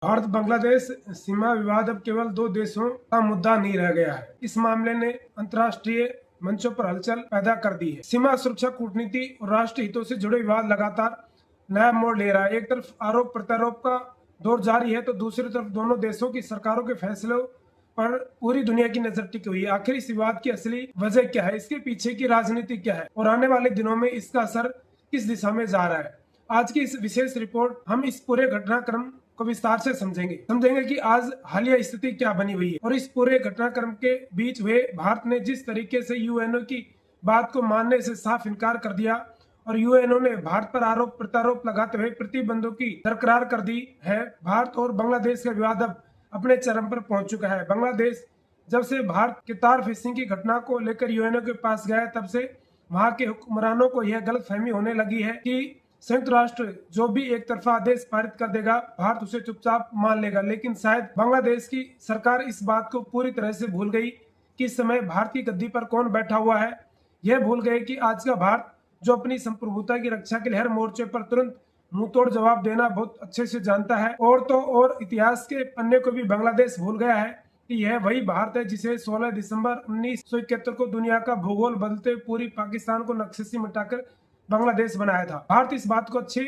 भारत बांग्लादेश सीमा विवाद अब केवल दो देशों का मुद्दा नहीं रह गया है। इस मामले ने अंतर्राष्ट्रीय मंचों पर हलचल पैदा कर दी है। सीमा सुरक्षा कूटनीति और राष्ट्रीय हितों से जुड़े विवाद लगातार नया मोड़ ले रहा है। एक तरफ आरोप प्रत्यारोप का दौर जारी है तो दूसरी तरफ दोनों देशों की सरकारों के फैसलों पर पूरी दुनिया की नजर टिकी हुई है। आखिर इस विवाद की असली वजह क्या है, इसके पीछे की राजनीति क्या है और आने वाले दिनों में इसका असर किस दिशा में जा रहा है। आज की इस विशेष रिपोर्ट हम इस पूरे घटनाक्रम को विस्तार से समझेंगे कि आज हालिया स्थिति क्या बनी हुई है और इस पूरे घटनाक्रम के बीच हुए भारत ने जिस तरीके से यूएनओ की बात को मानने से साफ इनकार कर दिया और यूएनओ ने भारत पर आरोप प्रत्यारोप लगाते हुए प्रतिबंधों की दरकिनार कर दी है। भारत और बांग्लादेश का विवाद अब अपने चरम पर पहुंच चुका है। बांग्लादेश जब से भारत के तार फिशिंग की घटना को लेकर यूएनओ के पास गया तब से वहां के हुक्मरानों को यह गलतफहमी होने लगी है कि संयुक्त राष्ट्र जो भी एक तरफा आदेश पारित कर देगा भारत उसे चुपचाप मान लेगा। लेकिन शायद बांग्लादेश की सरकार इस बात को पूरी तरह से भूल गई कि इस समय भारत की गद्दी पर कौन बैठा हुआ है। यह भूल गए कि आज का भारत जो अपनी संप्रभुता की रक्षा के लिए हर मोर्चे पर तुरंत मुंहतोड़ जवाब देना बहुत अच्छे से जानता है। और तो और इतिहास के पन्ने को भी बांग्लादेश भूल गया है कि यह वही भारत है जिसे 16 दिसंबर 1971 को दुनिया का भूगोल बदलते पूरी पाकिस्तान को नक्शे से मिटाकर बांग्लादेश बनाया था। भारत इस बात को अच्छे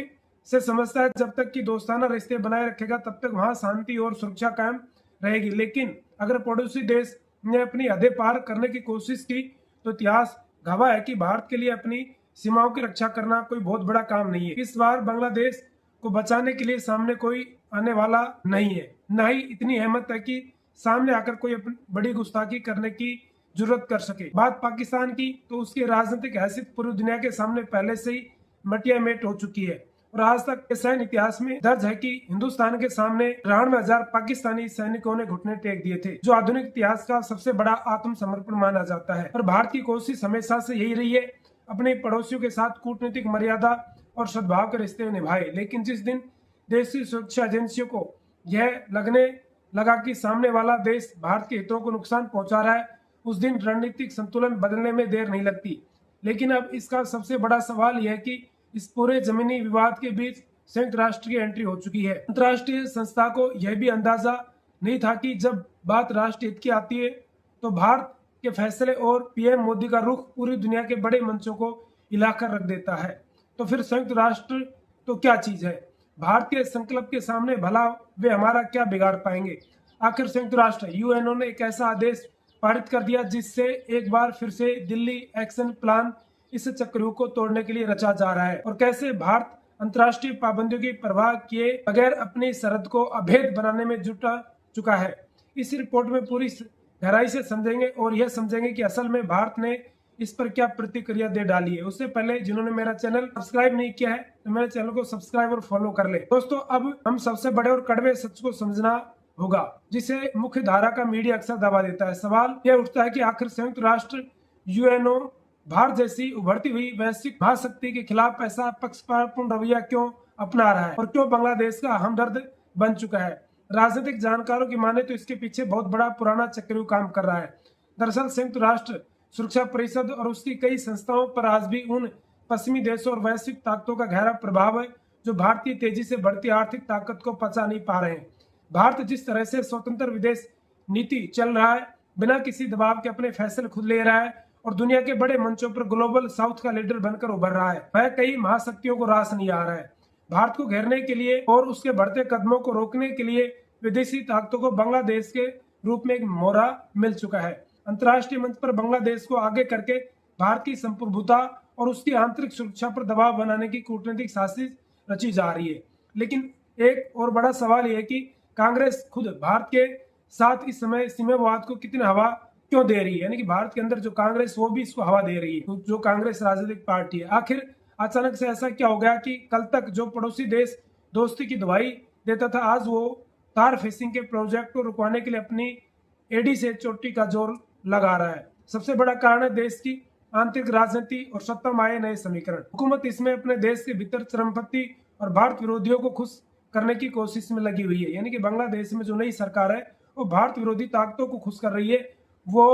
से समझता है, जब तक कि दोस्ताना रिश्ते बनाए रखेगा तब तक वहां शांति और सुरक्षा कायम रहेगी। लेकिन अगर पड़ोसी देश ने अपनी हदें पार करने की कोशिश की तो इतिहास गवाह है कि भारत के लिए अपनी सीमाओं की रक्षा करना कोई बहुत बड़ा काम नहीं है। इस बार बांग्लादेश को बचाने के लिए सामने कोई आने वाला नहीं है, न ही इतनी हिम्मत है कि सामने आकर कोई अपनी बड़ी गुस्ताखी करने की जरूरत कर सके। बात पाकिस्तान की तो उसकी राजनीतिक हैसियत पूरी दुनिया के सामने पहले से ही मटिया मेट हो चुकी है और आज तक के सैन्य इतिहास में दर्ज है कि हिंदुस्तान के सामने 93,000 पाकिस्तानी सैनिकों ने घुटने टेक दिए थे, जो आधुनिक इतिहास का सबसे बड़ा आत्मसमर्पण माना जाता है। और भारत की कोशिश हमेशा से यही रही है, अपने पड़ोसियों के साथ कूटनीतिक मर्यादा और सद्भाव के रिश्ते निभाए। लेकिन जिस दिन देश की सुरक्षा एजेंसियों को यह लगने लगा कि सामने वाला देश भारत के हितों को नुकसान पहुंचा रहा है, उस दिन रणनीतिक संतुलन बदलने में देर नहीं लगती। लेकिन अब इसका सबसे बड़ा सवाल यह है कि इस पूरे जमीनी विवाद के बीच संयुक्त राष्ट्र की एंट्री हो चुकी है। अंतर्राष्ट्रीय संस्था को यह भी अंदाजा नहीं था कि जब बात राष्ट्र हित की आती है तो भारत के फैसले और पीएम मोदी का रुख पूरी दुनिया के बड़े मंचों को हिलाकर रख देता है। तो फिर संयुक्त राष्ट्र तो क्या चीज है? भारत के संकल्प के सामने भला वे हमारा क्या बिगाड़ पाएंगे? आखिर संयुक्त राष्ट्र यूएनओ ने एक ऐसा आदेश पारित कर दिया जिससे एक बार फिर से दिल्ली एक्शन प्लान इस चक्रव्यूह को तोड़ने के लिए रचा जा रहा है। और कैसे भारत अंतर्राष्ट्रीय पाबंदियों की परवाह किए बगैर अपनी सरहद को अभेद बनाने में जुटा चुका है, इस रिपोर्ट में पूरी गहराई से समझेंगे और यह समझेंगे कि असल में भारत ने इस पर क्या प्रतिक्रिया दे डाली है। उससे पहले जिन्होंने मेरा चैनल सब्सक्राइब नहीं किया है तो मेरे चैनल को सब्सक्राइब और फॉलो कर ले। दोस्तों, अब हम सबसे बड़े और कड़वे सच को समझना होगा जिसे मुख्य धारा का मीडिया अक्सर दबा देता है। सवाल यह उठता है कि आखिर संयुक्त राष्ट्र यूएनओ भारत जैसी उभरती हुई वैश्विक महाशक्ति के खिलाफ ऐसा पक्षपातपूर्ण रवैया क्यों अपना रहा है और क्यों बांग्लादेश का हमदर्द बन चुका है? राजनीतिक जानकारों की माने तो इसके पीछे बहुत बड़ा पुराना चक्रव्यूह काम कर रहा है। दरअसल संयुक्त राष्ट्र सुरक्षा परिषद और उसकी कई संस्थाओं पर आज भी उन पश्चिमी देशों और वैश्विक ताकतों का गहरा प्रभाव है जो भारत की तेजी से बढ़ती आर्थिक ताकत को पचा नहीं पा रहे हैं। भारत जिस तरह से स्वतंत्र विदेश नीति चल रहा है, बिना किसी दबाव के अपने फैसले खुद ले रहा है और दुनिया के बड़े मंचों पर ग्लोबल साउथ का लीडर बनकर उभर रहा है, वह कई महाशक्तियों को रास नहीं आ रहा है। भारत को घेरने के लिए और उसके बढ़ते कदमों को रोकने के लिए विदेशी ताकतों को बांग्लादेश के रूप में एक मोहरा मिल चुका है। अंतर्राष्ट्रीय मंच पर बांग्लादेश को आगे करके भारत की संप्रभुता और उसकी आंतरिक सुरक्षा पर दबाव बनाने की कूटनीतिक साजिश रची जा रही है। लेकिन एक और बड़ा सवाल यह है कि कांग्रेस खुद भारत के साथ इस समय सीमावाद को कितनी हवा क्यों दे रही है? यानी कि भारत के अंदर जो कांग्रेस वो भी इसको हवा दे रही है, जो कांग्रेस राजनीतिक पार्टी है। आखिर अचानक से ऐसा क्या हो गया कि कल तक जो पड़ोसी देश दोस्ती की दवाई देता था, आज वो तार फेसिंग के प्रोजेक्ट को रुकवाने के लिए अपनी एडी से चोटी का जोर लगा रहा है। सबसे बड़ा कारण है देश की आंतरिक राजनीति और सत्ता में आए नए समीकरण। हुकूमत इसमें अपने देश के भीतर चरमपंथी और भारत विरोधियों को खुश करने की कोशिश में लगी हुई है। यानी कि बांग्लादेश में जो नई सरकार है वो भारत विरोधी ताकतों को खुश कर रही है। वो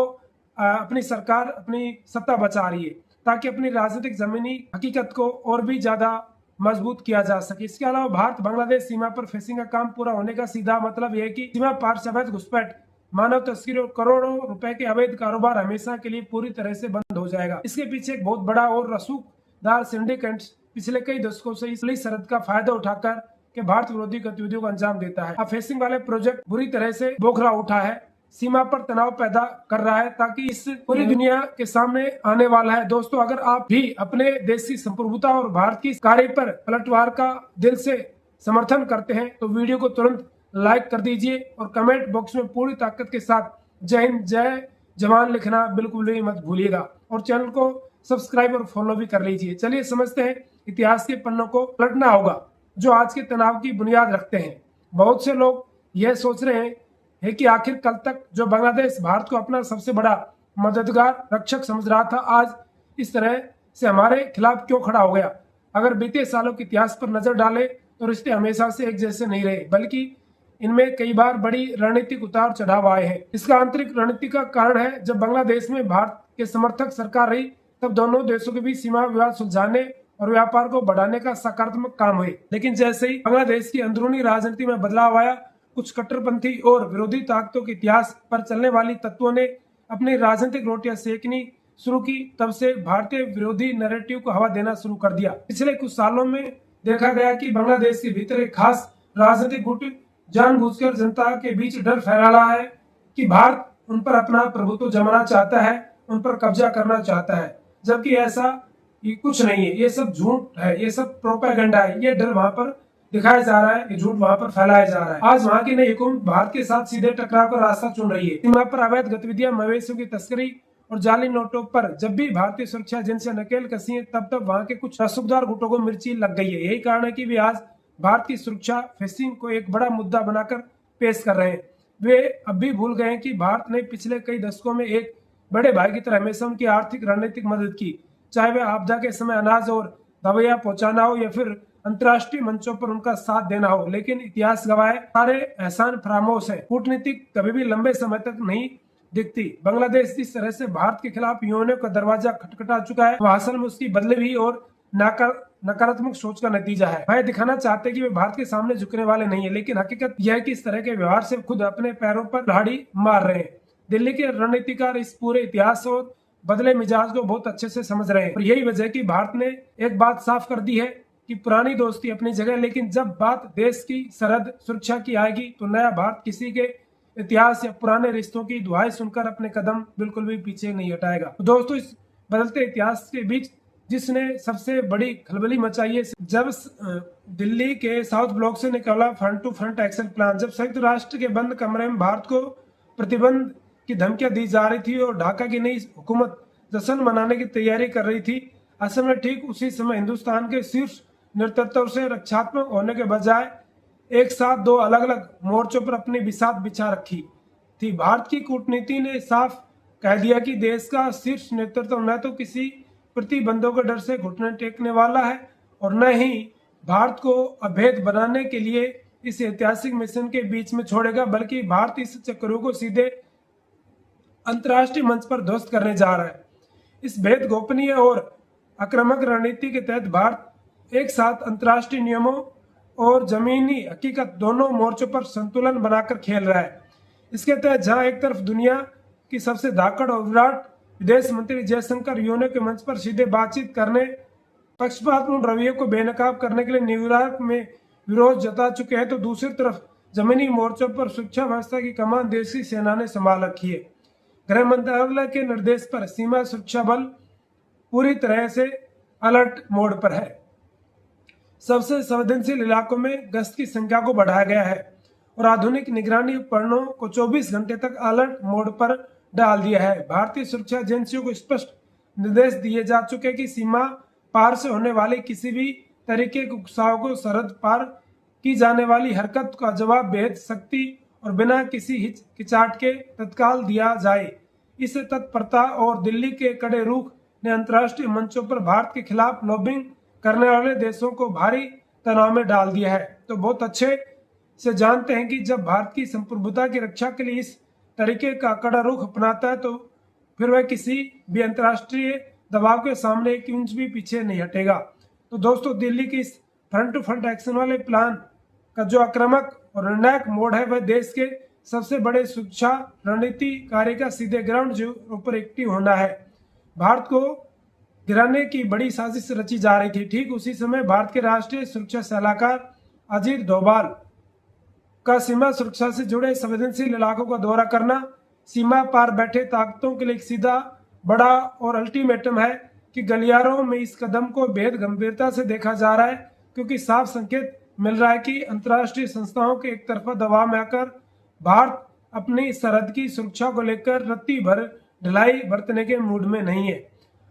अपनी सरकार अपनी सत्ता बचा रही है ताकि अपनी राजनीतिक जमीनी हकीकत को और भी ज्यादा मजबूत किया जा सके। इसके अलावा भारत बांग्लादेश सीमा पर फेंसिंग का काम पूरा होने का सीधा मतलब यह है कि सीमा पार से अवैध घुसपैठ, मानव तस्करी और करोड़ों रुपए के अवैध कारोबार हमेशा के लिए पूरी तरह से बंद हो जाएगा। इसके पीछे एक बहुत बड़ा और रसूखदार सिंडिकेट पिछले कई दशकों से इस सरहद का फायदा उठाकर के भारत विरोधी गतिविधियों को अंजाम देता है। अब फेंसिंग वाले प्रोजेक्ट बुरी तरह से बोखला उठा है, सीमा पर तनाव पैदा कर रहा है ताकि इस पूरी दुनिया के सामने आने वाला है। दोस्तों, अगर आप भी अपने देश की संप्रभुता और भारत की कार्य पर पलटवार का दिल से समर्थन करते हैं तो वीडियो को तुरंत लाइक कर दीजिए और कमेंट बॉक्स में पूरी ताकत के साथ जय हिंद जय जवान लिखना बिल्कुल भी मत भूलिएगा और चैनल को सब्सक्राइब और फॉलो भी कर लीजिए। चलिए समझते हैं, इतिहास के पन्नों को पलटना होगा जो आज के तनाव की बुनियाद रखते हैं। बहुत से लोग यह सोच रहे हैं कि आखिर कल तक जो बांग्लादेश भारत को अपना सबसे बड़ा मददगार रक्षक समझ रहा था, आज इस तरह से हमारे खिलाफ क्यों खड़ा हो गया। अगर बीते सालों के इतिहास पर नजर डालें तो रिश्ते हमेशा से एक जैसे नहीं रहे, बल्कि इनमें कई बार बड़ी रणनीतिक उतार चढ़ाव आए हैं। इसका आंतरिक रणनीति का कारण है, जब बांग्लादेश में भारत के समर्थक सरकार रही तब दोनों देशों के बीच सीमा विवाद सुलझाने और व्यापार को बढ़ाने का सकारात्मक काम हुए। लेकिन जैसे ही बांग्लादेश की अंदरूनी राजनीति में बदलाव आया, कुछ कट्टरपंथी और विरोधी ताकतों के इतिहास पर चलने वाली तत्वों ने अपनी राजनीतिक रोटियां सेकनी शुरू की, तब से भारतीय विरोधी नैरेटिव को हवा देना शुरू कर दिया। पिछले कुछ सालों में देखा गया कि बांग्लादेश के भीतर एक खास राजनीतिक गुट जानबूझकर जनता के बीच डर फैला रहा है कि भारत उन पर अपना प्रभुत्व जमाना चाहता है, उन पर कब्जा करना चाहता है, जबकि ऐसा कुछ नहीं है। ये सब झूठ है, ये सब प्रोपेगेंडा है। ये डर वहां पर दिखाया जा रहा है, ये झूठ वहां पर फैलाया जा रहा है। आज वहां की नई हुकूमत भारत के साथ सीधे टकराव का रास्ता चुन रही है। सीमा पर अवैध गतिविधियां, मवेशियों की तस्करी और जाली नोटों पर जब भी भारतीय सुरक्षा एजेंसियां नकेल कसी है, तब तब वहां के कुछ रसूखदार गुटों को मिर्ची लग गई है। यही कारण है कि वे आज भारत की सुरक्षा फेंसिंग को एक बड़ा मुद्दा बनाकर पेश कर रहे हैं। वे अब भी भूल गए हैं कि भारत ने पिछले कई दशकों में एक बड़े भाई की तरह हमेशा उनकी आर्थिक रणनीतिक मदद की, चाहे वह आपदा के समय अनाज और दवाइयां पहुंचाना हो या फिर अंतर्राष्ट्रीय मंचों पर उनका साथ देना हो। लेकिन इतिहास गवाह है, सारे एहसान फरामोश है। कूटनीतिक कभी भी लंबे समय तक नहीं दिखती। बांग्लादेश जिस तरह से भारत के खिलाफ यूएनओ का दरवाजा खटखटा चुका है, वह असल में उसकी बदले हुई और नकारात्मक सोच का नतीजा है। वह दिखाना चाहते कि वे भारत के सामने झुकने वाले नहीं है, लेकिन हकीकत यह है कि इस तरह के व्यवहार से खुद अपने पैरों पर कुल्हाड़ी मार रहे हैं। दिल्ली के रणनीतिकार इस पूरे इतिहास और बदले मिजाज को बहुत अच्छे से समझ रहे हैं और यही वजह है कि भारत ने एक बात साफ कर दी है कि पुरानी दोस्ती अपनी जगह, लेकिन जब बात देश की सरहद सुरक्षा की आएगी तो नया भारत किसी के इतिहास या पुराने रिश्तों की दुहाई सुनकर अपने कदम बिल्कुल भी पीछे नहीं हटाएगा। तो दोस्तों, इस बदलते इतिहास के बीच जिसने सबसे बड़ी खलबली मचाई है, जब दिल्ली के साउथ ब्लॉक से निकला front to front action plan, जब संयुक्त राष्ट्र के बंद कमरे में भारत को प्रतिबंध की धमकियां दी जा रही थी और ढाका की नई हुकूमत जश्न मनाने की तैयारी कर रही थी, असल में ठीक उसी समय हिंदुस्तान के शीर्ष नेतृत्व से रक्षात्मक होने के बजाय एक साथ दो अलग अलग मोर्चों पर अपनी बिसात बिछा रखी थी। भारत की कूटनीति ने साफ कह दिया कि देश का शीर्ष नेतृत्व न तो किसी प्रतिबंधों के डर से घुटने टेकने वाला है और न ही भारत को अभेद बनाने के लिए इस ऐतिहासिक मिशन के बीच में छोड़ेगा, बल्कि भारत इस चक्रों को सीधे अंतर्राष्ट्रीय मंच पर ध्वस्त करने जा रहा है। इस भेद गोपनीय और आक्रामक रणनीति के तहत भारत एक साथ अंतर्राष्ट्रीय नियमों और जमीनी हकीकत दोनों मोर्चों पर संतुलन बनाकर खेल रहा है। इसके तहत जहां एक तरफ दुनिया की सबसे धाकड़ और विराट विदेश मंत्री जयशंकर यूएनओ के मंच पर सीधे बातचीत करने, पक्षपातपूर्ण रवैये को बेनकाब करने के लिए न्यूयॉर्क में विरोध जता चुके हैं, तो दूसरी तरफ जमीनी मोर्चों पर सुरक्षा व्यवस्था की कमान देश की सेना ने संभाल रखी है। गृह मंत्रालय के निर्देश पर सीमा सुरक्षा बल पूरी तरह से अलर्ट मोड पर है। सबसे संवेदनशील इलाकों में गश्त की संख्या को बढ़ाया गया है और आधुनिक निगरानी उपकरणों को 24 घंटे तक अलर्ट मोड पर डाल दिया है। भारतीय सुरक्षा एजेंसियों को स्पष्ट निर्देश दिए जा चुके हैं कि सीमा पार से होने वाले किसी भी तरीके के उकसाव को सरहद पार की जाने वाली हरकत का जवाब बेहद सख्ती और बिना किसी हिचकिचाहट के तत्काल दिया जाए। इस तत्परता और दिल्ली के कड़े रुख ने अंतर्राष्ट्रीय मंचों पर भारत के खिलाफ लॉबिंग करने वाले देशों को भारी तनाव में डाल दिया है। तो बहुत अच्छे से जानते हैं कि जब भारत की संप्रभुता की रक्षा के लिए इस तरीके का कड़ा रुख अपनाता है तो फिर वह किसी भी अंतर्राष्ट्रीय दबाव के सामने एक इंच भी पीछे नहीं हटेगा। तो दोस्तों, दिल्ली की इस फ्रंट टू फ्रंट एक्शन वाले प्लान का जो आक्रामक और निर्णायक मोड है वह देश के सबसे बड़े सुरक्षा रणनीति कार्य का सीधे ग्राउंड जीरो पर एक्टिव होना है। भारत को गिराने की बड़ी साजिश रची जा रही थी। ठीक उसी समय भारत के राष्ट्रीय सुरक्षा सलाहकार अजीत डोभाल का सीमा सुरक्षा से जुड़े संवेदनशील इलाकों का दौरा करना सीमा पार बैठे ताकतों के लिए एक सीधा बड़ा और अल्टीमेटम है कि गलियारों में इस कदम को बेहद गंभीरता से देखा जा रहा है, क्योंकि साफ संकेत मिल रहा है कि अंतर्राष्ट्रीय संस्थाओं के एक तरफा दबाव में आकर भारत अपनी सरहद की सुरक्षा को लेकर रत्ती भर ढिलाई बरतने के मूड में नहीं है।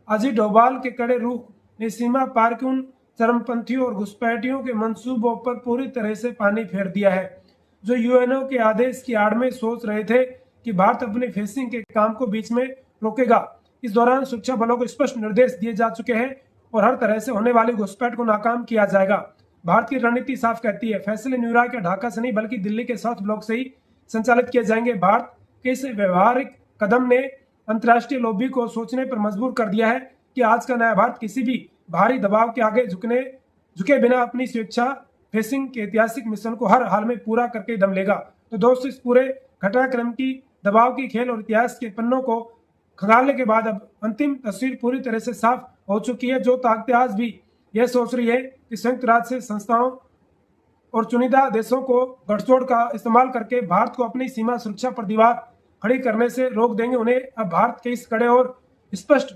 अजीत डोभाल के कड़े रुख ने सीमा पार के उन चरमपंथियों और घुसपैठियों के मंसूबों पर पूरी तरह से पानी फेर दिया है, जो यूएनओ के आदेश की आड़ में सोच रहे थे कि भारत अपने फेसिंग के काम को बीच में रोकेगा। इस दौरान सुरक्षा बलों को स्पष्ट निर्देश दिए जा चुके हैं और हर तरह से होने वाली घुसपैठ को नाकाम किया जाएगा। भारत की रणनीति साफ कहती है, फैसले न्यूयॉर्क या ढाका से नहीं बल्कि दिल्ली के साउथ ब्लॉक से ही संचालित किए जाएंगे। भारत के इस व्यवहारिक कदम ने अंतर्राष्ट्रीय लॉबी को सोचने पर मजबूर कर दिया है कि आज का नया भारत किसी भी भारी दबाव के आगे झुके बिना अपनी स्वेच्छा फेसिंग के ऐतिहासिक मिशन को हर हाल में पूरा करके दम लेगा। तो दोस्तों, इस पूरे घटनाक्रम की दबाव की खेल और इतिहास के पन्नों को खंगालने के बाद अब अंतिम तस्वीर पूरी तरह से साफ हो चुकी है। जो ताकतें आज भी यह सोच रही है कि संयुक्त राष्ट्र संस्थाओं और चुनिंदा देशों को गठजोड़ का इस्तेमाल करके भारत को अपनी सीमा सुरक्षा पर दीवार खड़ी करने से रोक देंगे, उन्हें अब भारत के इस कड़े और स्पष्ट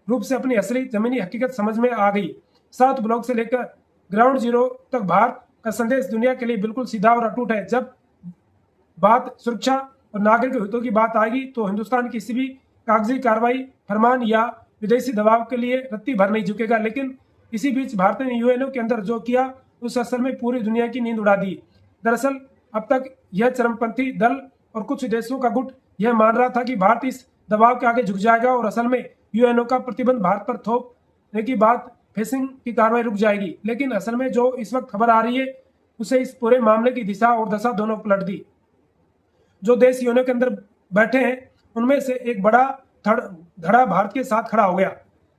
रूप से अपनी असली जमीनी हकीकत समझ में आ गई। साउथ ब्लॉक से लेकर ग्राउंड जीरो तक भारत का संदेश दुनिया के लिए बिल्कुल सीधा और अटूट है। जब बात सुरक्षा और नागरिक हितों की बात आएगी तो हिंदुस्तान किसी भी कागजी कार्रवाई, फरमान या विदेशी दबाव के लिए रत्ती भर नहीं झुकेगा। लेकिन इसी बीच भारत ने यूएनओ के अंदर जो किया उस असल में पूरी दुनिया की नींद उड़ा दी। दरअसल अब तक यह चरमपंथी दल और कुछ देशों का गुट यह मान रहा था कि भारत इस दबाव के आगे झुक जाएगा और असल में यूएनओ का प्रतिबंध भारत पर थोपने की बात फेसिंग की कार्रवाई रुक जाएगी। लेकिन असल में जो इस वक्त खबर आ रही है उसे इस पूरे मामले की दिशा और दशा दोनों पलट दी। जो देश यूएनओ के अंदर बैठे हैं उनमें से एक बड़ा धड़ा भारत के साथ खड़ा हो गया,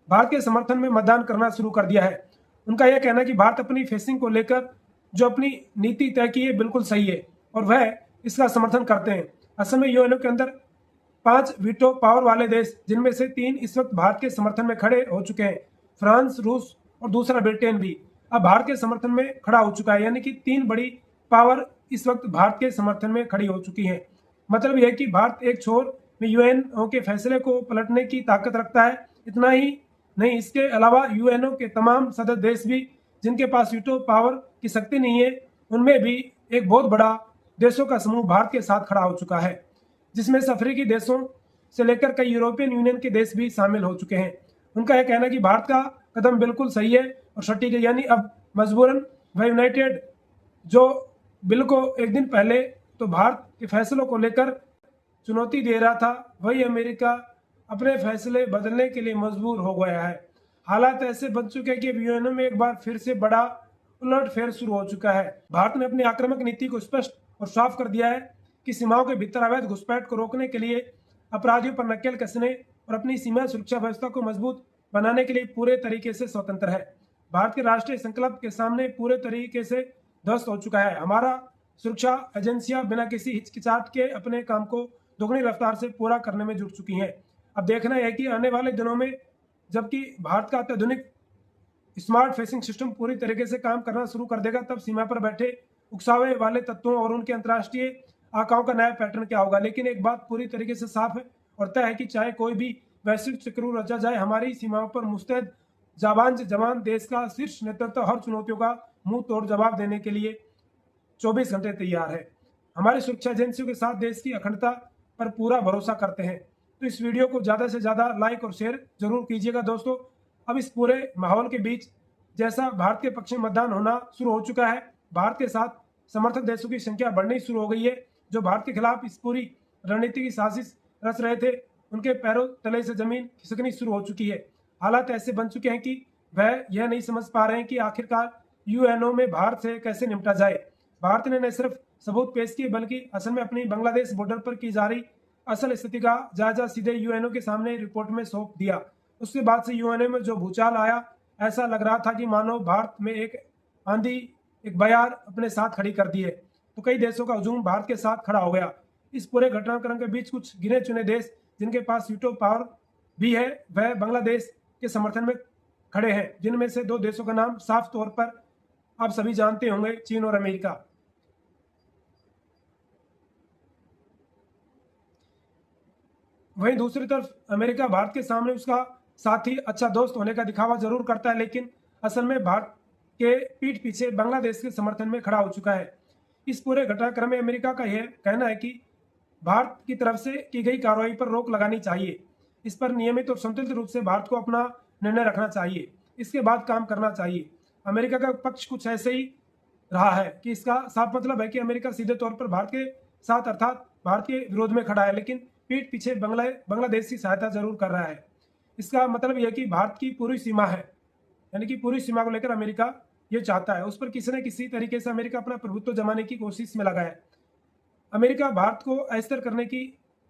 भारत के समर्थन में मतदान करना शुरू कर दिया है। उनका यह कहना है कि भारत अपनी फेसिंग को लेकर जो अपनी नीति तय की है बिल्कुल सही है और वह इसका समर्थन करते हैं। असल में यूएनओ के अंदर 5 वीटो पावर वाले देश, जिनमें से 3 इस वक्त भारत के समर्थन में खड़े हो चुके हैं, फ्रांस, रूस और दूसरा ब्रिटेन भी अब भारत के समर्थन में खड़ा हो चुका है। यानी कि 3 बड़ी पावर इस वक्त भारत के समर्थन में खड़ी हो चुकी हैं। मतलब यह कि भारत एक छोर में यूएनओ के फैसले को पलटने की ताकत रखता है। इतना ही नहीं, इसके अलावा यूएनओ के तमाम सदस्य देश भी जिनके पास वीटो पावर की शक्ति नहीं है, उनमें भी एक बहुत बड़ा देशों का समूह भारत के साथ खड़ा हो चुका है, जिसमें अफ्रीकी देशों से लेकर कई यूरोपियन यूनियन के देश भी शामिल हो चुके हैं। उनका यह कहना है कि भारत का कदम बिल्कुल सही है और सटीक है। यानी अब मजबूरन वह यूनाइटेड जो बिल को एक दिन पहले तो भारत के फैसलों को लेकर चुनौती दे रहा था, वही अमेरिका अपने फैसले बदलने के लिए मजबूर हो गया है। हालात ऐसे बन चुके हैं कि यूएनओ में एक बार फिर से बड़ा उलटफेर शुरू हो चुका है। भारत ने अपनी आक्रामक नीति को स्पष्ट और साफ कर दिया है कि सीमाओं के भीतर अवैध घुसपैठ को रोकने के लिए, अपराधियों पर नकेल कसने और अपनी सीमा सुरक्षा व्यवस्था को मजबूत बनाने के लिए पूरे तरीके से स्वतंत्र है। भारत के राष्ट्रीय संकल्प के सामने पूरे तरीके से ध्वस्त हो चुका है। हमारा सुरक्षा एजेंसियां बिना किसी हिचकिचाहट के अपने काम को दोगुनी रफ्तार से पूरा करने में जुट चुकी हैं। अब देखना है कि आने वाले दिनों में जबकि भारत का अत्याधुनिक स्मार्ट फेसिंग सिस्टम पूरी तरीके से काम करना शुरू कर देगा, तब सीमा पर बैठे उकसावे वाले तत्वों और उनके अंतर्राष्ट्रीय आकाओं का नया पैटर्न क्या होगा। लेकिन एक बात पूरी तरीके से साफ है और तय है कि चाहे कोई भी वैश्विक चक्र रचा जाए, हमारी सीमाओं पर मुस्तैद जाबांज जवान देश का शीर्ष नेतृत्व हर चुनौतियों का मुंह तोड़ जवाब देने के लिए 24 घंटे तैयार है। हमारी सुरक्षा एजेंसियों के साथ देश की अखंडता पर पूरा भरोसा करते हैं। तो इस वीडियो को ज़्यादा से ज़्यादा लाइक और शेयर जरूर कीजिएगा दोस्तों। अब इस पूरे माहौल के बीच जैसा भारत के पक्ष में मतदान होना शुरू हो चुका है, भारत के साथ समर्थक देशों की संख्या बढ़नी शुरू हो गई है। जो भारत के खिलाफ इस पूरी रणनीति की साजिश रच रहे थे, उनके पैरों तले से जमीन खिसकनी शुरू हो चुकी है। हालात ऐसे बन चुके हैं कि वह यह नहीं समझ पा रहे हैं कि आखिरकार यूएनओ में भारत से कैसे निपटा जाए। भारत ने न सिर्फ सबूत पेश किए बल्कि असल में अपनी बांग्लादेश बॉर्डर पर की जा रही असल स्थिति का जायजा सीधे यूएनओ के सामने रिपोर्ट में सौंप दिया। उसके बाद से यूएनओ में जो भूचाल आया, ऐसा लग रहा था कि मानो भारत में एक आंधी, एक बयार अपने साथ खड़ी कर दी है, तो कई देशों का हुजूम भारत के साथ खड़ा हो गया। इस पूरे घटनाक्रम के बीच कुछ गिने चुने देश जिनके पास वीटो पावर भी है, वह बांग्लादेश के समर्थन में खड़े हैं, जिनमें से दो देशों का नाम साफ तौर पर आप सभी जानते होंगे, चीन और अमेरिका। वहीं दूसरी तरफ अमेरिका भारत के सामने उसका साथी, अच्छा दोस्त होने का दिखावा जरूर करता है, लेकिन असल में भारत के पीठ पीछे बांग्लादेश के समर्थन में खड़ा हो चुका है। इस पूरे घटनाक्रम में अमेरिका का यह कहना है कि भारत की तरफ से की गई कार्रवाई पर रोक लगानी चाहिए, इस पर नियमित और संतुलित रूप से भारत को अपना निर्णय रखना चाहिए, इसके बाद काम करना चाहिए। अमेरिका का पक्ष कुछ ऐसे ही रहा है कि इसका साफ मतलब है कि अमेरिका सीधे तौर पर भारत के साथ अर्थात भारत के विरोध में खड़ा है, लेकिन पीठ पीछे बांग्लादेश की सहायता जरूर कर रहा है। इसका मतलब यह कि भारत की पूरी सीमा है, यानी कि पूरी सीमा को लेकर अमेरिका ये चाहता है, उस पर किसी न किसी तरीके से अमेरिका अपना प्रभुत्व जमाने की कोशिश में लगा है। अमेरिका भारत को अस्थिर करने की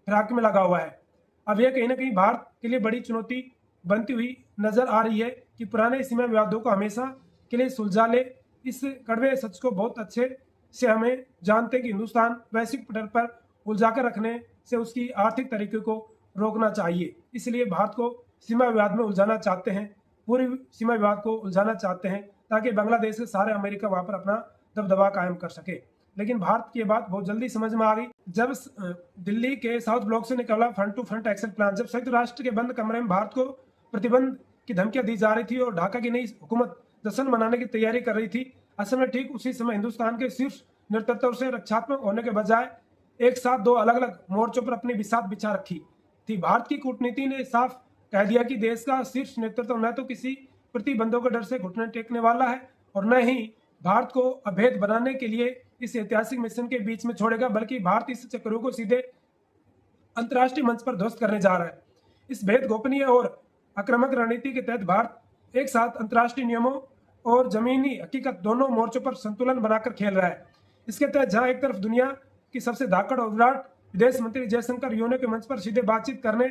फिराक में लगा हुआ है। अब यह कहीं ना कहीं भारत के लिए बड़ी चुनौती बनती हुई नजर आ रही है कि पुराने सीमा विवादों को हमेशा के लिए सुलझा ले। इस कड़वे सच को बहुत अच्छे से हमें जानते हैं कि हिंदुस्तान वैश्विक पटल पर उलझाकर रखने से उसकी आर्थिक तरीके को रोकना चाहिए, इसलिए भारत को सीमा विवाद में उलझाना चाहते हैं, पूरी सीमा विवाद को उलझाना चाहते हैं, ताकि बांग्लादेश के सारे अमेरिका वहां पर अपना दबदबा कायम कर सके। लेकिन भारत की बात बहुत जल्दी समझ में आ गई जब दिल्ली के साउथ ब्लॉक से निकला front to front action plan. जब संयुक्त राष्ट्र के बंद कमरे में भारत को प्रतिबंध की धमकियां दी जा रही थी और ढाका की नई हुकूमत जश्न मनाने की तैयारी कर रही थी, असल में ठीक उसी समय हिंदुस्तान के शीर्ष नेतृत्व से रक्षात्मक होने के बजाय एक साथ दो अलग अलग मोर्चों पर अपनी बिसात बिछा रखी थी। भारत की कूटनीति ने साफ कह दिया कि देश का शीर्ष नेतृत्व न तो किसी प्रतिबंधों के डर से घुटने टेकने वाला है और न ही भारत को अभेद बनाने के लिए इस ऐतिहासिक मिशन के बीच में छोड़ेगा, बल्कि भारत इस चक्रों को सीधे अंतर्राष्ट्रीय मंच पर ध्वस्त करने जा रहा है। इस भेद गोपनीय और आक्रामक रणनीति के तहत भारत एक साथ अंतर्राष्ट्रीय नियमों और जमीनी हकीकत दोनों मोर्चों पर संतुलन बनाकर खेल रहा है। इसके तहत जहां एक तरफ दुनिया की सबसे धाकड़ और विराट विदेश मंत्री जयशंकर यूएनओ के मंच पर सीधे बातचीत करने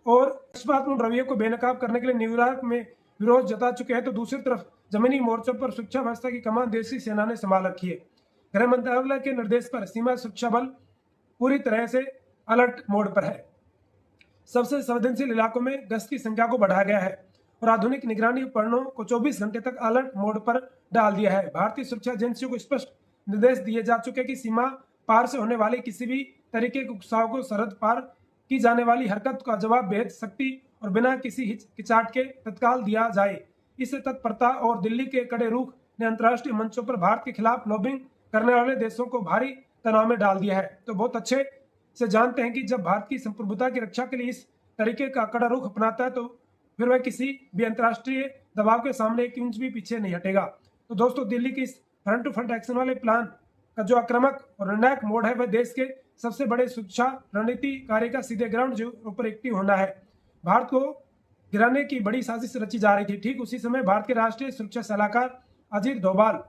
और पक्षपातपूर्ण रवैये को बेनकाब करने के लिए न्यूयॉर्क में विरोध जता चुके हैं, तो दूसरी तरफ जमीनी मोर्चों पर सुरक्षा व्यवस्था की कमान देशी सेना ने संभाल रखी है। गृह मंत्रालय के निर्देश पर सीमा सुरक्षा बल पूरी तरह से अलर्ट मोड पर है। सबसे संवेदनशील इलाकों में गश्त की संख्या को बढ़ाया गया है और आधुनिक निगरानी उपकरणों को 24 घंटे तक अलर्ट मोड पर डाल दिया है। भारतीय सुरक्षा एजेंसियों को स्पष्ट निर्देश दिए जा चुके हैं कि सीमा पार से होने वाले किसी भी तरीके के उकसाव को सरहद पार की जाने वाली हरकत का जवाब बेहद सख्ती और बिना किसी हिचकिचाहट के तत्काल दिया जाए। इस तत्परता और दिल्ली के कड़े रुख ने अंतर्राष्ट्रीय मंचों पर भारत के खिलाफ लॉबिंग करने वाले देशों को भारी तनाव में डाल दिया है। तो बहुत अच्छे से जानते हैं कि जब भारत की संप्रभुता की रक्षा के लिए इस तरीके का कड़ा रुख अपनाता है तो फिर वह किसी भी अंतर्राष्ट्रीय दबाव के सामने एक इंच भी पीछे नहीं हटेगा। तो दोस्तों, दिल्ली की इस फ्रंट टू फ्रंट एक्शन वाले प्लान का जो आक्रामक और निर्णायक मोड है, वह देश के सबसे बड़े सुरक्षा रणनीति कार्य का सीधे ग्राउंड जीरो पर एक्टिव होना है। भारत को गिराने की बड़ी साजिश रची जा रही थी। ठीक उसी समय भारत के राष्ट्रीय सुरक्षा सलाहकार अजीत डोभाल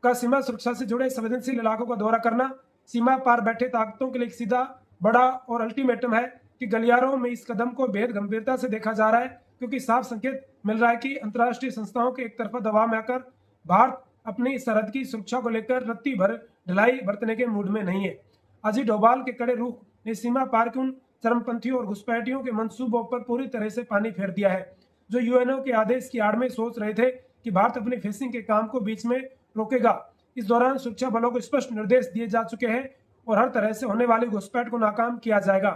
का सीमा सुरक्षा से जुड़े संवेदनशील इलाकों का दौरा करना सीमा पार बैठे ताकतों के लिए एक सीधा बड़ा और अल्टीमेटम है कि गलियारों में इस कदम को बेहद गंभीरता से देखा जा रहा है, क्योंकि साफ संकेत मिल रहा है कि अंतर्राष्ट्रीय संस्थाओं के एक तरफा दबाव में आकर भारत अपनी सरहद की सुरक्षा को लेकर रत्ती भर ढिलाई बरतने के मूड में नहीं है। अजीत डोभाल के कड़े रुख ने सीमा पार के उन चरमपंथियों और घुसपैठियों के मंसूबों पर पूरी तरह से पानी फेर दिया है, जो यूएनओ के आदेश की आड़ में सोच रहे थे कि भारत अपनी फेसिंग के काम को बीच में रोकेगा। इस दौरान सुरक्षा बलों को स्पष्ट निर्देश दिए जा चुके हैं और हर तरह से होने वाली घुसपैठ को नाकाम किया जाएगा।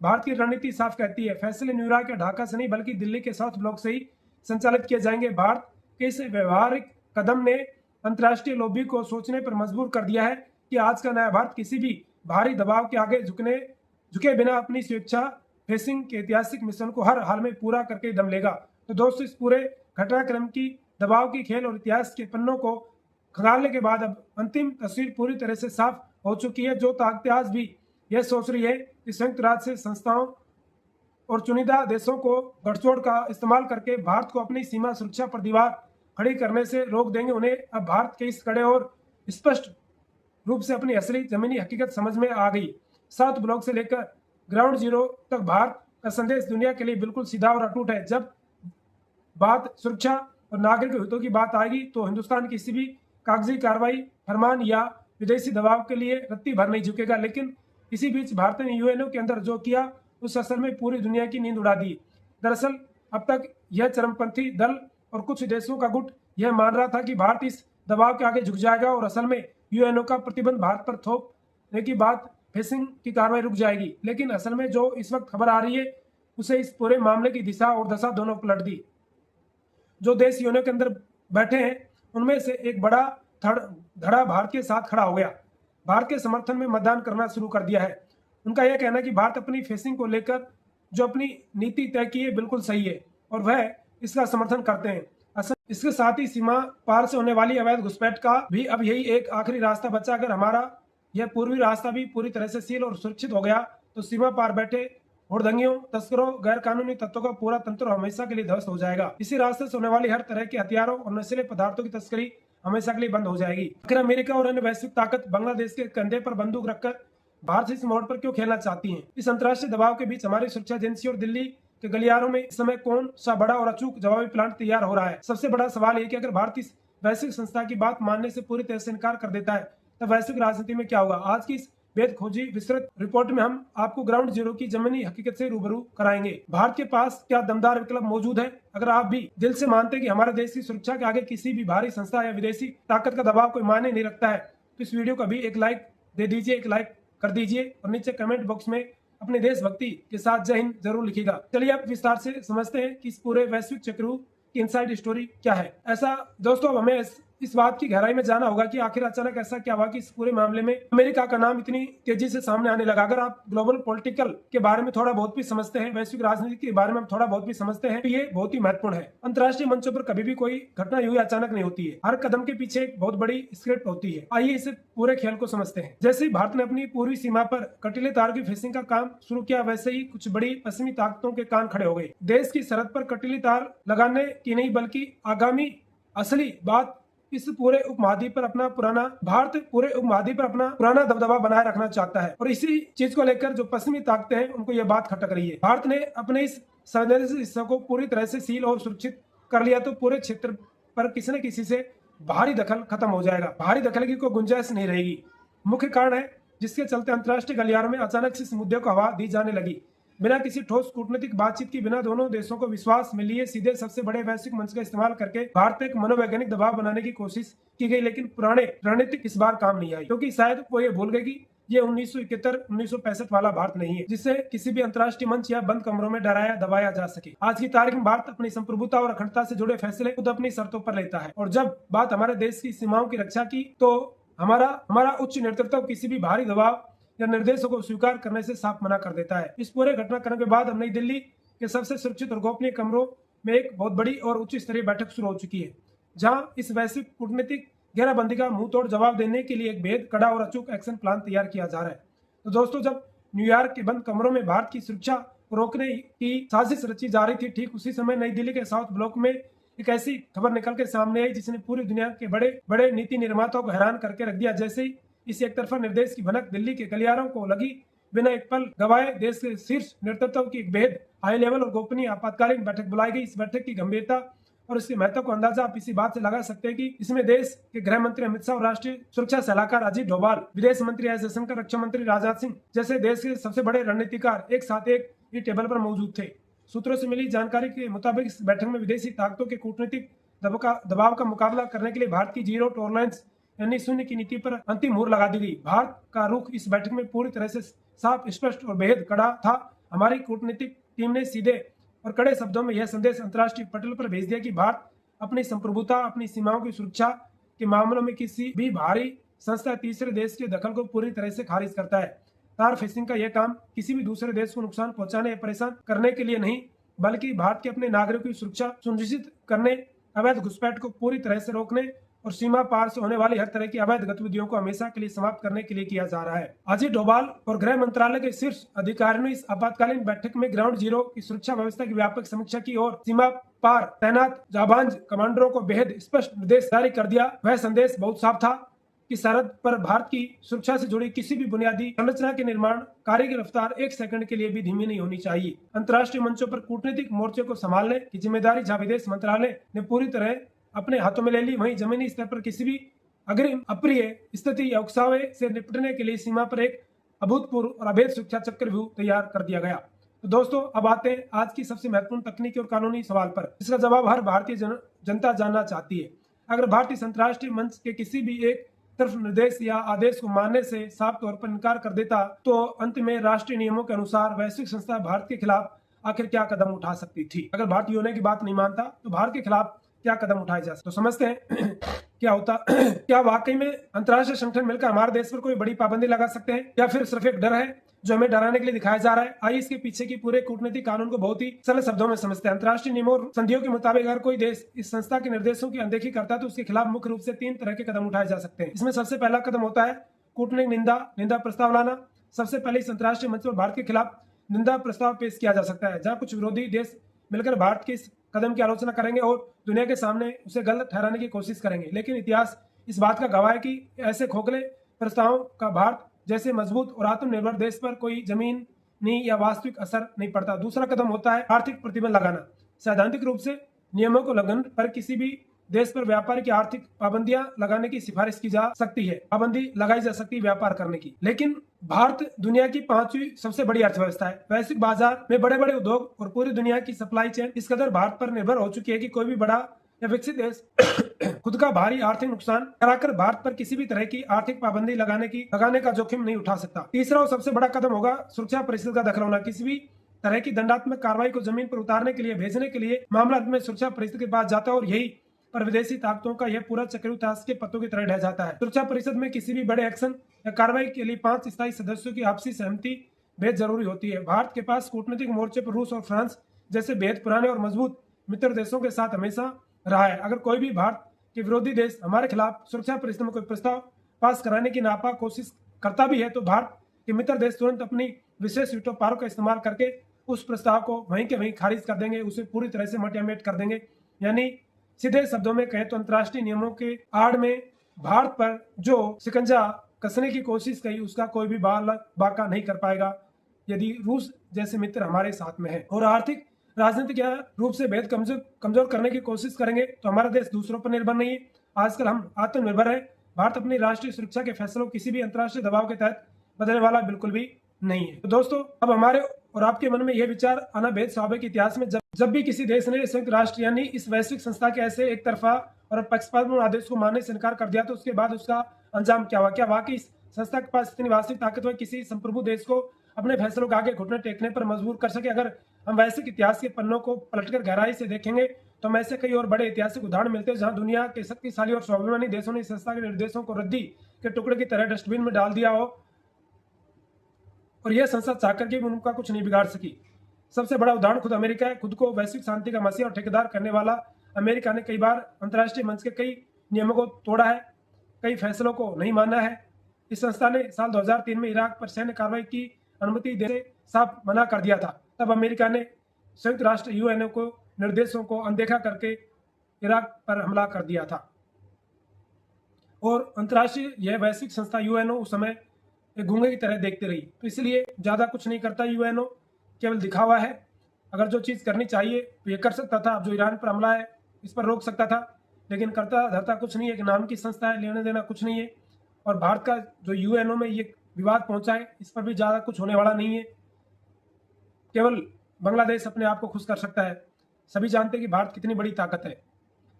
भारत की रणनीति साफ कहती है, फैसले न्यूयॉर्क या ढाका से नहीं बल्कि दिल्ली के साउथ ब्लॉक से ही संचालित किए जाएंगे। भारत के इस व्यवहारिक कदम ने अंतर्राष्ट्रीय लॉबी को सोचने पर मजबूर कर दिया है कि आज का नया भारत किसी भी भारी दबाव के आगे झुके बिना अपनी स्वेच्छा फेसिंग के ऐतिहासिक मिशन को हर हाल में पूरा करके दम लेगा। तो दोस्तों, इस पूरे घटनाक्रम की दबाव की खेल और इतिहास के पन्नों को खंगालने के बाद अब अंतिम तस्वीर पूरी तरह से साफ हो चुकी है। जो ताकतें आज भी यह सोच रही है कि संयुक्त राष्ट्र संस्थाओं और चुनिंदा देशों को गठजोड़ का इस्तेमाल करके भारत को अपनी सीमा सुरक्षा पर दीवार खड़ी करने से रोक देंगे, उन्हें अब भारत के इस कड़े और स्पष्ट रूप से अपनी असली जमीनी हकीकत समझ में आ गई। साउथ ब्लॉक से लेकर ग्राउंड जीरो तक भारत का संदेश दुनिया के लिए बिल्कुल सीधा और अटूट है। जब बात सुरक्षा और नागरिक हितों की बात आएगी तो हिंदुस्तान किसी भी कागजी कार्रवाई, फरमान या विदेशी दबाव के लिए रत्ती भर नहीं झुकेगा। लेकिन इसी बीच भारत ने यूएनओ के अंदर जो किया उस असल में पूरी दुनिया की नींद उड़ा दी। दरअसल अब तक यह चरमपंथी दल और कुछ देशों का गुट यह मान रहा था कि भारत इस दबाव के आगे झुक जाएगा और असल में यूएनओ का प्रतिबंध भारत पर थोपने की बात फेसिंग की कार्रवाई रुक जाएगी। लेकिन असल में जो इस वक्त खबर आ रही है उसे इस पूरे मामले की दिशा और दशा दोनों पलट दी। जो देश यूएनओ के अंदर बैठे हैं उनमें से एक बड़ा धड़ा भारत के साथ खड़ा हो गया, भारत के समर्थन में मतदान करना शुरू कर दिया है। उनका यह कहना है कि भारत अपनी फेसिंग को लेकर जो अपनी नीति तय की है बिल्कुल सही है और वह इसका समर्थन करते हैं। असल इसके साथ ही सीमा पार से होने वाली अवैध घुसपैठ का भी अब यही एक आखिरी रास्ता बचा। अगर हमारा यह पूर्वी रास्ता भी पूरी तरह से सील और सुरक्षित हो गया तो सीमा पार बैठे होड़दंगियों, तस्करों, गैर कानूनी तत्वों का पूरा तंत्र हमेशा के लिए ध्वस्त हो जाएगा। इसी रास्ते से होने वाली हर तरह के हथियारों और नशीले पदार्थों की तस्करी हमेशा के लिए बंद हो जाएगी। आखिर अमेरिका और अन्य वैश्विक ताकत बांग्लादेश के कंधे पर बंदूक रखकर भारत से इस मोड़ पर क्यों खेलना चाहती हैं? इस अंतर्राष्ट्रीय दबाव के बीच हमारी सुरक्षा एजेंसी और दिल्ली के गलियारों में इस समय कौन सा बड़ा और अचूक जवाबी प्लान तैयार हो रहा है? सबसे बड़ा सवाल है कि अगर भारत इस वैश्विक संस्था की बात मानने से पूरी तरह से इनकार कर देता है तब वैश्विक राजनीति में क्या होगा? आज की इस बेद खोजी विस्तृत रिपोर्ट में हम आपको ग्राउंड जीरो की जमीनी हकीकत से रूबरू कराएंगे। भारत के पास क्या दमदार विकल्प मौजूद है? अगर आप भी दिल से मानते हैं कि हमारे देश की सुरक्षा के आगे किसी भी भारी संस्था या विदेशी ताकत का दबाव कोई मायने नहीं रखता है तो इस वीडियो को भी एक लाइक दे दीजिए, एक लाइक कर दीजिए और नीचे कमेंट बॉक्स में अपने देशभक्ति के साथ जय हिंद जरूर लिखिएगा। चलिए अब विस्तार से समझते हैं कि इस पूरे वैश्विक चक्रव्यूह की इनसाइड स्टोरी क्या है। ऐसा दोस्तों अब हमें इस बात की गहराई में जाना होगा कि आखिर अचानक ऐसा क्या हुआ कि इस पूरे मामले में अमेरिका का नाम इतनी तेजी से सामने आने लगा। अगर आप ग्लोबल पॉलिटिकल के बारे में थोड़ा बहुत भी समझते हैं, वैश्विक राजनीति के बारे में थोड़ा बहुत भी समझते हैं तो ये बहुत ही महत्वपूर्ण है। अंतर्राष्ट्रीय मंचों पर कभी भी कोई घटना यूं अचानक नहीं होती है, हर कदम के पीछे एक बहुत बड़ी स्क्रिप्ट होती है। आइए इसे पूरे खेल को समझते हैं। जैसे ही भारत ने अपनी पूर्वी सीमा पर कटीले तार की फेंसिंग का काम शुरू किया वैसे ही कुछ बड़ी पश्चिमी ताकतों के कान खड़े हो गए। देश की सरहद पर कटीली तार लगाने की नहीं बल्कि आगामी असली बात इस पूरे उपमहाद्वीप पर अपना पुराना दबदबा बनाए रखना चाहता है और इसी चीज को लेकर जो पश्चिमी ताकतें हैं उनको यह बात खटक रही है। भारत ने अपने इस संवेदनशील हिस्से को पूरी तरह से सील और सुरक्षित कर लिया तो पूरे क्षेत्र पर किसी न किसी से भारी दखल खत्म हो जाएगा, भारी दखल की कोई गुंजाइश नहीं रहेगी। मुख्य कारण है जिसके चलते अंतर्राष्ट्रीय गलियारों में अचानक से इस मुद्दे को हवा दी जाने लगी। बिना किसी ठोस कूटनीतिक बातचीत की, बिना दोनों देशों को विश्वास में लिए सीधे सबसे बड़े वैश्विक मंच का इस्तेमाल करके भारत पर एक मनोवैज्ञानिक दबाव बनाने की कोशिश की गई। लेकिन पुराने रणनीतिक इस बार काम नहीं आई क्योंकि शायद वो ये भूल गए कि ये 1971-1965 वाला भारत नहीं है जिसे किसी भी अंतर्राष्ट्रीय मंच या बंद कमरों में डराया दबाया जा सके। आज की तारीख में भारत अपनी संप्रभुता और अखंडता से जुड़े फैसले खुद अपनी शर्तों पर लेता है और जब बात हमारे देश की सीमाओं की रक्षा की तो हमारा उच्च नेतृत्व किसी भी भारी दबाव या निर्देशों को स्वीकार करने से साफ मना कर देता है। इस पूरे घटनाक्रम के बाद अब नई दिल्ली के सबसे सुरक्षित और गोपनीय कमरों में एक बहुत बड़ी और उच्च स्तरीय बैठक शुरू हो चुकी है जहां इस वैश्विक कूटनीतिक घेराबंदी का मुंह तोड़ जवाब देने के लिए एक बेहद कड़ा और अचूक एक्शन प्लान तैयार किया जा रहा है। तो दोस्तों जब न्यूयॉर्क के बंद कमरों में भारत की सुरक्षा को रोकने की साजिश रची जा रही थी ठीक उसी समय नई दिल्ली के साउथ ब्लॉक में एक ऐसी खबर निकल के सामने आई जिसने पूरी दुनिया के बड़े बड़े नीति निर्माताओं को हैरान करके रख दिया। जैसे ही इस एक तरफा निर्देश की भनक दिल्ली के गलियारों को लगी बिना एक पल गवाए देश के शीर्ष नेतृत्व की एक बेहद हाई लेवल और गोपनीय आपातकालीन बैठक बुलाई गई। इस बैठक की गंभीरता और इसके महत्व को अंदाजा आप इसी बात से लगा सकते हैं कि इसमें देश के गृह मंत्री अमित शाह और राष्ट्रीय सुरक्षा सलाहकार अजीत डोभाल, विदेश मंत्री एस जयशंकर, रक्षा मंत्री राजनाथ सिंह जैसे देश के सबसे बड़े रणनीतिकार एक साथ एक ही टेबल पर मौजूद थे। सूत्रों से मिली जानकारी के मुताबिक इस बैठक में विदेशी ताकतों के कूटनीतिक दबाव का मुकाबला करने के लिए भारत की जीरो टॉलरेंस यानी शून्य की नीति पर अंतिम मुहर लगा दी गई। भारत का रुख इस बैठक में पूरी तरह से साफ, स्पष्ट और बेहद कड़ा था। हमारी कूटनीतिक टीम ने सीधे और कड़े शब्दों में यह संदेश अंतर्राष्ट्रीय पटल पर भेज दिया कि भारत अपनी संप्रभुता, अपनी सीमाओं की सुरक्षा के मामलों में किसी भी भारी संस्था तीसरे देश के दखल को पूरी तरह से खारिज करता है। तार फेंसिंग का यह काम किसी भी दूसरे देश को नुकसान पहुंचाने या परेशान करने के लिए नहीं बल्कि भारत के अपने नागरिकों की सुरक्षा सुनिश्चित करने, अवैध घुसपैठ को पूरी तरह से रोकने और सीमा पार से होने वाली हर तरह की अवैध गतिविधियों को हमेशा के लिए समाप्त करने के लिए किया जा रहा है। अजीत डोभाल और गृह मंत्रालय के शीर्ष अधिकारियों ने इस आपातकालीन बैठक में ग्राउंड जीरो की सुरक्षा व्यवस्था की व्यापक समीक्षा की और सीमा पार तैनात जाबांज कमांडरों को बेहद स्पष्ट निर्देश जारी कर दिया। वह संदेश बहुत साफ था, कि सरहद पर भारत की सुरक्षा से जुड़ी किसी भी बुनियादी संरचना के निर्माण कार्य की रफ्तार एक सेकंड के लिए भी धीमी नहीं होनी चाहिए। अंतर्राष्ट्रीय मंचों पर कूटनीतिक मोर्चे को संभालने की जिम्मेदारी जहां विदेश मंत्रालय ने पूरी तरह अपने हाथों में ले ली, वहीं जमीनी स्तर पर किसी भी अग्रिम अप्रिय स्थिति या उकसावे से निपटने के लिए सीमा पर एक अभूतपूर्व और अभेद सुरक्षा चक्रव्यूह तैयार कर दिया गया। तो दोस्तों, अब आते हैं आज की सबसे महत्वपूर्ण तकनीकी और कानूनी सवाल पर, जिसका जवाब हर भारतीय जनता जानना चाहती है। अगर भारतीय अंतर्राष्ट्रीय मंच के किसी भी एक तरफ निर्देश या आदेश को मानने से साफ तौर पर इनकार कर देता, तो अंत में राष्ट्रीय नियमों के अनुसार वैश्विक संस्था भारत के खिलाफ आखिर क्या कदम उठा सकती थी। अगर भारत यूएनओ की बात नहीं मानता तो भारत के खिलाफ क्या कदम उठाए जा सकते। तो समझते हैं क्या होता। क्या वाकई में अंतर्राष्ट्रीय संगठन मिलकर हमारे देश पर कोई बड़ी पाबंदी लगा सकते हैं, या फिर सिर्फ एक डर है जो हमें डराने के लिए दिखाया जा रहा है। आइए इसके पीछे की पूरे कूटनीतिक कानून को बहुत ही सरल शब्दों में समझते हैं। अंतर्राष्ट्रीय नियमों और संधियों के मुताबिक अगर कोई देश इस संस्था के निर्देशों की अनदेखी करता है तो उसके खिलाफ मुख्य रूप से 3 तरह के कदम उठाए जा सकते हैं। इसमें सबसे पहला कदम होता है कूटनीतिक निंदा प्रस्ताव लाना। सबसे पहले इस अंतर्राष्ट्रीय मंच पर भारत के खिलाफ निंदा प्रस्ताव पेश किया जा सकता है, जहां कुछ विरोधी देश मिलकर भारत के इस कदम की आलोचना करेंगे और दुनिया के सामने उसे गलत ठहराने की कोशिश करेंगे। लेकिन इतिहास इस बात का गवाह है कि ऐसे खोखले प्रस्तावों का भारत जैसे मजबूत और आत्मनिर्भर देश पर कोई जमीनी या वास्तविक असर नहीं पड़ता। दूसरा कदम होता है आर्थिक प्रतिबंध लगाना। सैद्धांतिक रूप से नियमों को उल्लंघन पर किसी भी देश पर व्यापार की आर्थिक पाबंदियां लगाने की सिफारिश की जा सकती है, पाबंदी लगाई जा सकती है व्यापार करने की। लेकिन भारत दुनिया की 5वीं सबसे बड़ी अर्थव्यवस्था है। वैश्विक बाजार में बड़े बड़े उद्योग और पूरी दुनिया की सप्लाई चेन इस कदर भारत पर निर्भर हो चुकी है कि कोई भी बड़ा या विकसित देश खुद का भारी आर्थिक नुकसान कराकर भारत पर किसी भी तरह की आर्थिक पाबंदी लगाने का जोखिम नहीं उठा सकता। तीसरा और सबसे बड़ा कदम होगा सुरक्षा परिषद का दखल होना। किसी भी तरह की दंडात्मक कार्रवाई को जमीन पर उतारने के लिए भेजने के लिए मामला में सुरक्षा परिषद के पास जाता है और यही पर विदेशी ताकतों का यह पूरा चक्रव्यूह ताश के पत्तों की तरह ढह जाता है। सुरक्षा परिषद में किसी भी बड़े एक्शन या कार्रवाई के लिए 5 स्थायी सदस्यों की आपसी सहमति बेहद जरूरी होती है। भारत के पास कूटनीतिक मोर्चे पर रूस और फ्रांस जैसे बेहद पुराने और मजबूत मित्र देशों के साथ हमेशा रहा है। अगर कोई भी भारत के विरोधी देश हमारे खिलाफ सुरक्षा परिषद में कोई प्रस्ताव पास कराने की नापाक कोशिश करता भी है तो भारत के मित्र देश तुरंत अपनी विशेष वीटो पावर का इस्तेमाल करके उस प्रस्ताव को वहीं के वहीं खारिज कर देंगे, उसे पूरी तरह से मटियामेट कर देंगे। यानी सीधे शब्दों में कहें तो अंतर्राष्ट्रीय नियमों के आड़ में भारत पर जो शिकंजा कसने की कोशिश की उसका कोई भी बाका नहीं कर पाएगा यदि रूस जैसे मित्र हमारे साथ में है। और आर्थिक राजनीतिक रूप से बेहद कमजोर करने की कोशिश करेंगे तो हमारा देश दूसरों पर निर्भर नहीं है। आजकल हम आत्मनिर्भर है। भारत अपनी राष्ट्रीय सुरक्षा के फैसलों किसी भी अंतर्राष्ट्रीय दबाव के तहत बदलने वाला बिल्कुल भी नहीं है। तो दोस्तों, अब हमारे और आपके मन में यह विचार आना बेहद स्वाभाविक। इतिहास में जब भी किसी देश ने संयुक्त राष्ट्र यानी इस वैश्विक संस्था के ऐसे एक तरफा और पक्षपातपूर्ण आदेश को मानने से इनकार कर दिया तो उसके बाद उसका अंजाम क्या हुआ। क्या वाकई इस संस्था के पास इतनी वास्तविक ताकत है किसी संप्रभु देश को अपने फैसलों के आगे घुटने टेकने पर मजबूर कर सके। अगर हम वैश्विक इतिहास के पन्नों को पलटकर गहराई से देखेंगे तो हम ऐसे कई और बड़े ऐतिहासिक उदाहरण मिलते हैं जहां दुनिया के शक्तिशाली और स्वाभिमानी देशों ने इस संस्था के निर्देशों को रद्दी के टुकड़े की तरह डस्टबिन में डाल दिया हो और यह संस्था चाहकर के भी उनका कुछ नहीं बिगाड़ सकी। सबसे बड़ा उदाहरण खुद अमेरिका है। खुद को वैश्विक शांति का मसीहा और ठेकेदार करने वाला अमेरिका ने कई बार अंतर्राष्ट्रीय मंच के कई नियमों को तोड़ा है, कई फैसलों को नहीं माना है। इस संस्था ने साल 2003 में इराक पर सैन्य कार्रवाई की अनुमति देने से साफ मना कर दिया था। तब अमेरिका ने संयुक्त राष्ट्र यूएनओ को निर्देशों को अनदेखा करके इराक पर हमला कर दिया था और अंतर्राष्ट्रीय यह वैश्विक संस्था यूएनओ उस समय एक गूंगे की तरह देखती रही। तो इसलिए ज्यादा कुछ नहीं करता यूएनओ, केवल दिखावा है। अगर जो चीज करनी चाहिए तो ये कर सकता था। अब जो ईरान पर हमला है इस पर रोक सकता था, लेकिन करता धरता कुछ नहीं है। एक नाम की संस्था है, लेने देना कुछ नहीं है। और भारत का जो यूएनओ में ये विवाद पहुंचा है इस पर भी ज्यादा कुछ होने वाला नहीं है। केवल बांग्लादेश अपने आप को खुश कर सकता है। सभी जानते हैं कि भारत कितनी बड़ी ताकत है।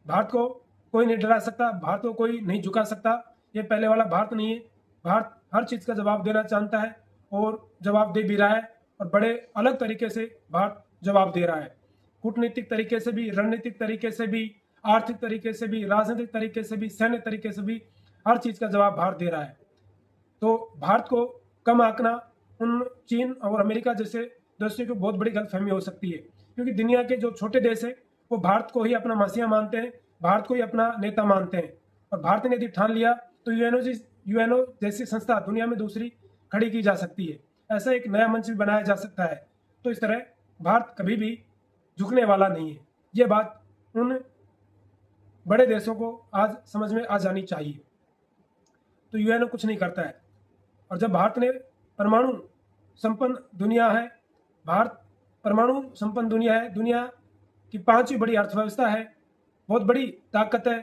भारत को कोई नहीं डरा सकता, भारत को कोई नहीं झुका सकता। ये पहले वाला भारत नहीं है। भारत हर चीज का जवाब देना जानता है और जवाब दे भी रहा है और बड़े अलग तरीके से भारत जवाब दे रहा है। कूटनीतिक तरीके से भी, रणनीतिक तरीके से भी, आर्थिक तरीके से भी, राजनीतिक तरीके से भी, सैन्य तरीके से भी हर चीज का जवाब भारत दे रहा है। तो भारत को कम आंकना उन चीन और अमेरिका जैसे देशों की बहुत बड़ी गलतफहमी हो सकती है, क्योंकि दुनिया के जो छोटे देश है वो भारत को ही अपना मसीहा मानते हैं, भारत को ही अपना नेता मानते हैं। और भारत ने यदि ठान लिया तो यूएनओ जैसी संस्था दुनिया में दूसरी खड़ी की जा सकती है। ऐसा एक नया मंच भी बनाया जा सकता है। तो इस तरह भारत कभी भी झुकने वाला नहीं है। ये बात उन बड़े देशों को आज समझ में आ जानी चाहिए। तो यूएनओ कुछ नहीं करता है। और जब भारत ने परमाणु संपन्न दुनिया है, भारत परमाणु संपन्न दुनिया है, दुनिया की 5वीं बड़ी अर्थव्यवस्था है, बहुत बड़ी ताकत है,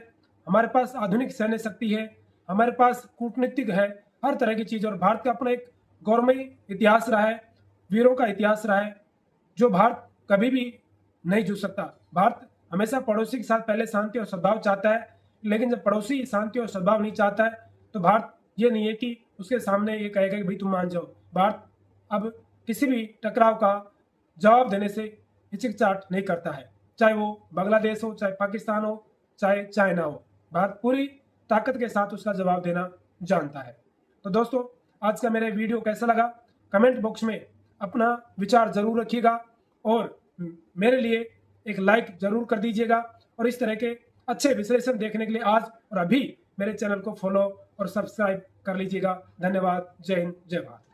हमारे पास आधुनिक सैन्य शक्ति है, हमारे पास कूटनीतिक है, हर तरह की चीज़। और भारत का अपना एक गौरवमयी इतिहास रहा है, वीरों का इतिहास रहा है, जो भारत कभी भी नहीं झुक सकता। भारत हमेशा पड़ोसी के साथ पहले शांति और सद्भाव चाहता है, लेकिन जब पड़ोसी शांति और सद्भाव नहीं चाहता है तो भारत ये नहीं है कि उसके सामने ये कहेगा कि भाई तुम मान जाओ। भारत अब किसी भी टकराव का जवाब देने से हिचकिचाहट नहीं करता है, चाहे वो बांग्लादेश हो, चाहे पाकिस्तान हो, चाहे चाइना हो। भारत पूरी ताकत के साथ उसका जवाब देना जानता है। तो दोस्तों, आज का मेरा वीडियो कैसा लगा कमेंट बॉक्स में अपना विचार जरूर रखिएगा और मेरे लिए एक लाइक जरूर कर दीजिएगा। और इस तरह के अच्छे विश्लेषण देखने के लिए आज और अभी मेरे चैनल को फॉलो और सब्सक्राइब कर लीजिएगा। धन्यवाद। जय हिंद, जय भारत।